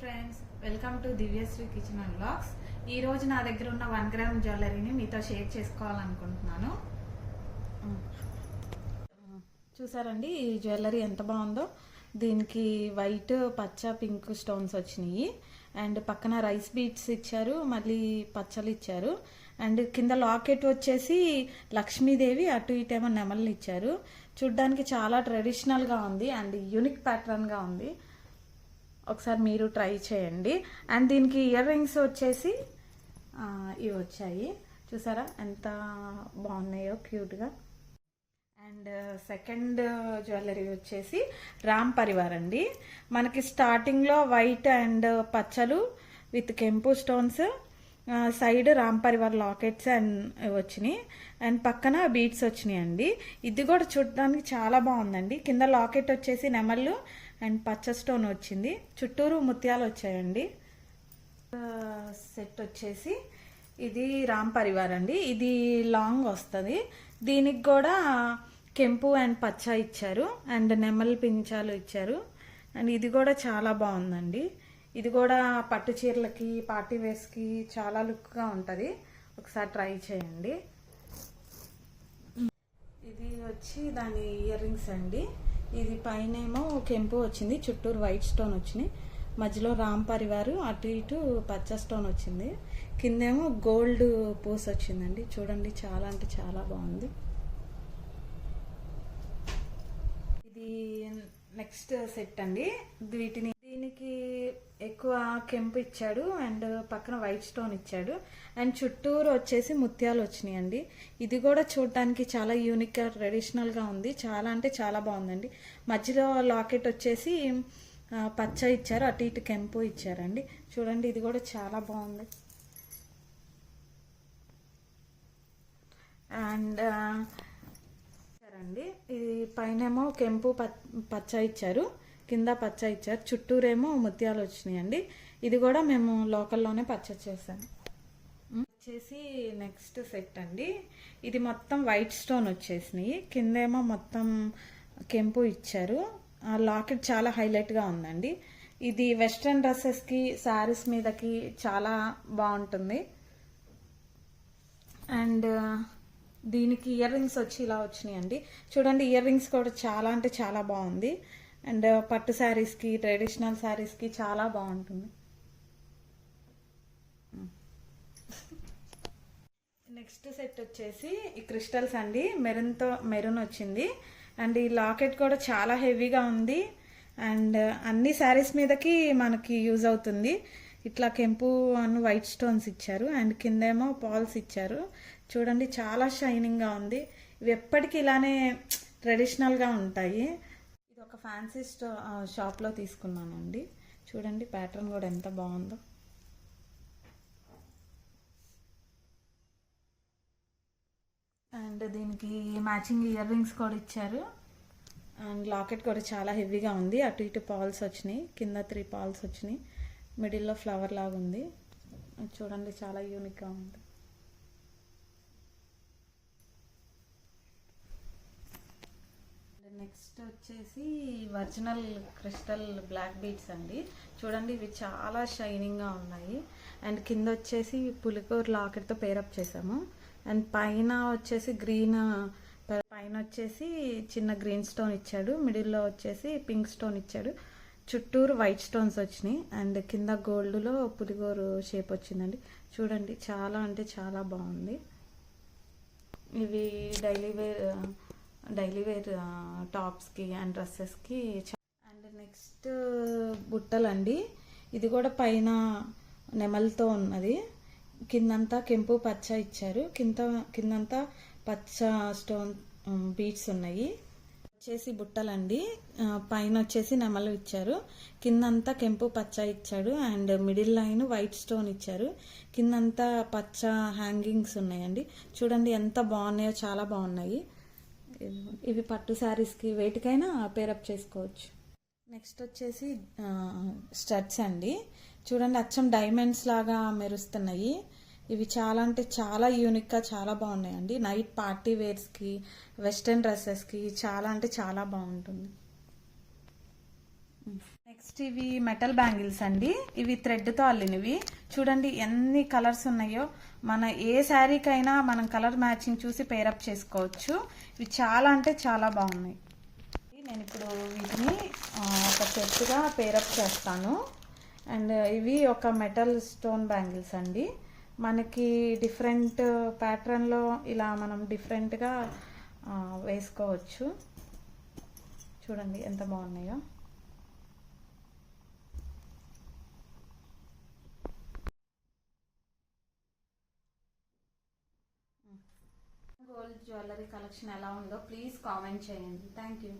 Friends, welcome to Divyashree kitchen and blogs. ఈ రోజు నా దగ్గర ఉన్న 1 గ్రామ్ జ్యువెలరీని మీతో షేర్ చేసుకోవాలనుకుంటున్నాను. చూసారండి ఈ జ్యువెలరీ ఎంత బాగుందో. దీనికి వైట్, పచ్చ, పింక్ స్టోన్స్ వచ్చినాయి. అండ్ పక్కన రైస్ బీట్స్ ఇచ్చారు, మళ్ళీ పచ్చలు ఇచ్చారు. అండ్ కింద లాకెట్ వచ్చేసి లక్ష్మీదేవి, అటు ఇటేమో నెమళ్ళు ఇచ్చారు. చూడ్డానికి చాలా ట్రెడిషనల్గా ఉంది అండ్ యూనిక్ ప్యాటర్న్గా ఉంది. ఒకసారి మీరు ట్రై చేయండి. అండ్ దీనికి ఇయర్ రింగ్స్ వచ్చేసి ఇవి వచ్చాయి. చూసారా ఎంత బాగున్నాయో, క్యూట్గా. అండ్ సెకండ్ జ్యువెలరీ వచ్చేసి రామ్ పరివార్ అండి. మనకి స్టార్టింగ్లో వైట్ అండ్ పచ్చలు విత్ కెంపు stones, side Ram Parivar lockets and వచ్చినాయి. అండ్ పక్కన బీడ్స్ వచ్చినాయి అండి. ఇది కూడా చూడడానికి చాలా బాగుందండి. కింద లాకెట్ వచ్చేసి నెమళ్ళు అండ్ పచ్చ స్టోన్ వచ్చింది, చుట్టూరు ముత్యాలు వచ్చాయండి. సెట్ వచ్చేసి ఇది రామ్ పరివార్ అండి. ఇది లాంగ్ వస్తుంది. దీనికి కూడా కెంపు అండ్ పచ్చ ఇచ్చారు అండ్ నెమలి పించాలు ఇచ్చారు. అండ్ ఇది కూడా చాలా బాగుందండి. ఇది కూడా పట్టు చీరలకి, పార్టీ వేర్స్కి చాలా లుక్గా ఉంటుంది. ఒకసారి ట్రై చేయండి. ఇది వచ్చి దాని ఇయర్ రింగ్స్ అండి. ఇది పైనేమో కెంపు వచ్చింది, చుట్టూరు వైట్ స్టోన్ వచ్చినాయి, మధ్యలో రామ్ పరివారు, అటు ఇటు పచ్చ స్టోన్ వచ్చింది, కిందేమో గోల్డ్ పూస్ వచ్చిందండి. చూడండి చాలా అంటే చాలా బాగుంది. ఇది నెక్స్ట్ సెట్ అండి. దీనికి ఎక్కువ కెంపు ఇచ్చాడు అండ్ పక్కన వైట్ స్టోన్ ఇచ్చాడు అండ్ చుట్టూరు వచ్చేసి ముత్యాలు వచ్చినాయి అండి. ఇది కూడా చూడటానికి చాలా యూనిక్గా ట్రెడిషనల్గా ఉంది. చాలా అంటే చాలా బాగుందండి. మధ్యలో లాకెట్ వచ్చేసి పచ్చ ఇచ్చారు, అటు ఇటు కెంపు ఇచ్చారండి. చూడండి ఇది కూడా చాలా బాగుంది. అండ్ అండి ఇది పైనేమో కెంపు పచ్చ ఇచ్చారు, కింద పచ్చ ఇచ్చారు, చుట్టూరేమో ముత్యాలు వచ్చినాయండి. ఇది కూడా మేము లోకల్లోనే పర్చేస్ చేసాము. వచ్చేసి నెక్స్ట్ సెట్ అండి. ఇది మొత్తం వైట్ స్టోన్ వచ్చేసినాయి, కిందేమో మొత్తం కెంపు ఇచ్చారు. ఆ లాకెట్ చాలా హైలైట్గా ఉందండి. ఇది వెస్ట్రన్ డ్రెస్సెస్కి, శారీస్ మీదకి చాలా బాగుంటుంది. అండ్ దీనికి ఇయర్ రింగ్స్ వచ్చి ఇలా వచ్చినాయి అండి. చూడండి ఇయర్ రింగ్స్ కూడా చాలా అంటే చాలా బాగుంది. అండ్ పట్టు శారీస్కి, ట్రెడిషనల్ శారీస్కి చాలా బాగుంటుంది. నెక్స్ట్ సెట్ వచ్చేసి ఈ క్రిస్టల్స్ అండి. మెరూన్ వచ్చింది. అండ్ ఈ లాకెట్ కూడా చాలా హెవీగా ఉంది అండ్ అన్ని శారీస్ మీదకి మనకి యూజ్ అవుతుంది. ఇట్లా కెంపు అండ్ వైట్ స్టోన్స్ ఇచ్చారు అండ్ కిందేమో పాల్స్ ఇచ్చారు. చూడండి చాలా షైనింగ్గా ఉంది. ఇవి ఎప్పటికీ ఇలానే ట్రెడిషనల్గా ఉంటాయి. ఇది ఒక ఫ్యాన్సీ షాప్లో తీసుకున్నానండి. చూడండి ప్యాటర్న్ కూడా ఎంత బాగుందో. అండ్ దీనికి మ్యాచింగ్ ఇయర్ రింగ్స్ కూడా ఇచ్చారు అండ్ లాకెట్ కూడా చాలా హెవీగా ఉంది. అటు ఇటు పాల్స్ వచ్చినాయి, కింద 3 పాల్స్ వచ్చినాయి, మిడిల్లో ఫ్లవర్ లాగా ఉంది. చూడండి చాలా యూనిక్గా ఉంది. నెక్స్ట్ వచ్చేసి ఒరిజినల్ క్రిస్టల్ బ్లాక్ బీడ్స్ అండి. చూడండి ఇవి చాలా షైనింగ్గా ఉన్నాయి. అండ్ కింద వచ్చేసి పులికూర లాకెట్తో పేరప్ చేసాము. అండ్ పైన వచ్చేసి గ్రీన్, పైన వచ్చేసి చిన్న గ్రీన్ స్టోన్ ఇచ్చాడు, మిడిల్లో వచ్చేసి పింక్ స్టోన్ ఇచ్చాడు, చుట్టూరు వైట్ స్టోన్స్ వచ్చినాయి అండ్ కింద గోల్డ్లో పులిగోరు షేప్ వచ్చిందండి. చూడండి చాలా అంటే చాలా బాగుంది. ఇవి డైలీ వేర్ టాప్స్కి అండ్ డ్రెస్సెస్కి. అండ్ నెక్స్ట్ బుట్టలండి. ఇది కూడా పైన నెమలతో ఉన్నది, కిందంతా కెంపు పచ్చ ఇచ్చారు, కిందంతా పచ్చ స్టోన్ బీడ్స్ ఉన్నాయి. వచ్చేసి బుట్టలండి. పైన వచ్చేసి నెమలు ఇచ్చారు, కిందంతా కెంపు పచ్చ ఇచ్చాడు and middle line white stone ఇచ్చారు, కిందంతా పచ్చ హ్యాంగింగ్స్ ఉన్నాయండి. చూడండి ఎంత బాగున్నాయో, చాలా బాగున్నాయి. ఇవి పట్టు శారీస్కి వేటికైనా పేరప్ చేసుకోవచ్చు. నెక్స్ట్ వచ్చేసి స్టడ్స్ అండి. చూడండి అచ్చం డైమండ్స్ లాగా మెరుస్తున్నాయి. ఇవి చాలా అంటే చాలా యూనిక్గా చాలా బాగున్నాయండి. నైట్ పార్టీ వేర్స్కి, వెస్ట్రన్ డ్రెస్సెస్కి చాలా అంటే చాలా బాగుంటుంది. నెక్స్ట్ నెక్స్ట్ ఇవి మెటల్ బ్యాంగిల్స్ అండి. ఇవి థ్రెడ్తో అల్లినవి. చూడండి ఎన్ని కలర్స్ ఉన్నాయో. మన ఏ శారీకైనా మనం కలర్ మ్యాచింగ్ చూసి పేరప్ చేసుకోవచ్చు. ఇవి చాలా అంటే చాలా బాగున్నాయి. నేను ఇప్పుడు వీటిని ఒక సెట్గా పేరప్ చేస్తాను. అండ్ ఇవి ఒక మెటల్ స్టోన్ బ్యాంగిల్స్ అండి. మనకి డిఫరెంట్ ప్యాటర్న్లో ఇలా మనం డిఫరెంట్గా వేసుకోవచ్చు. చూడండి ఎంత బాగున్నాయో. గోల్డ్ జ్యువెలరీ కలెక్షన్ ఎలా ఉందో ప్లీజ్ కామెంట్ చేయండి. Thank you.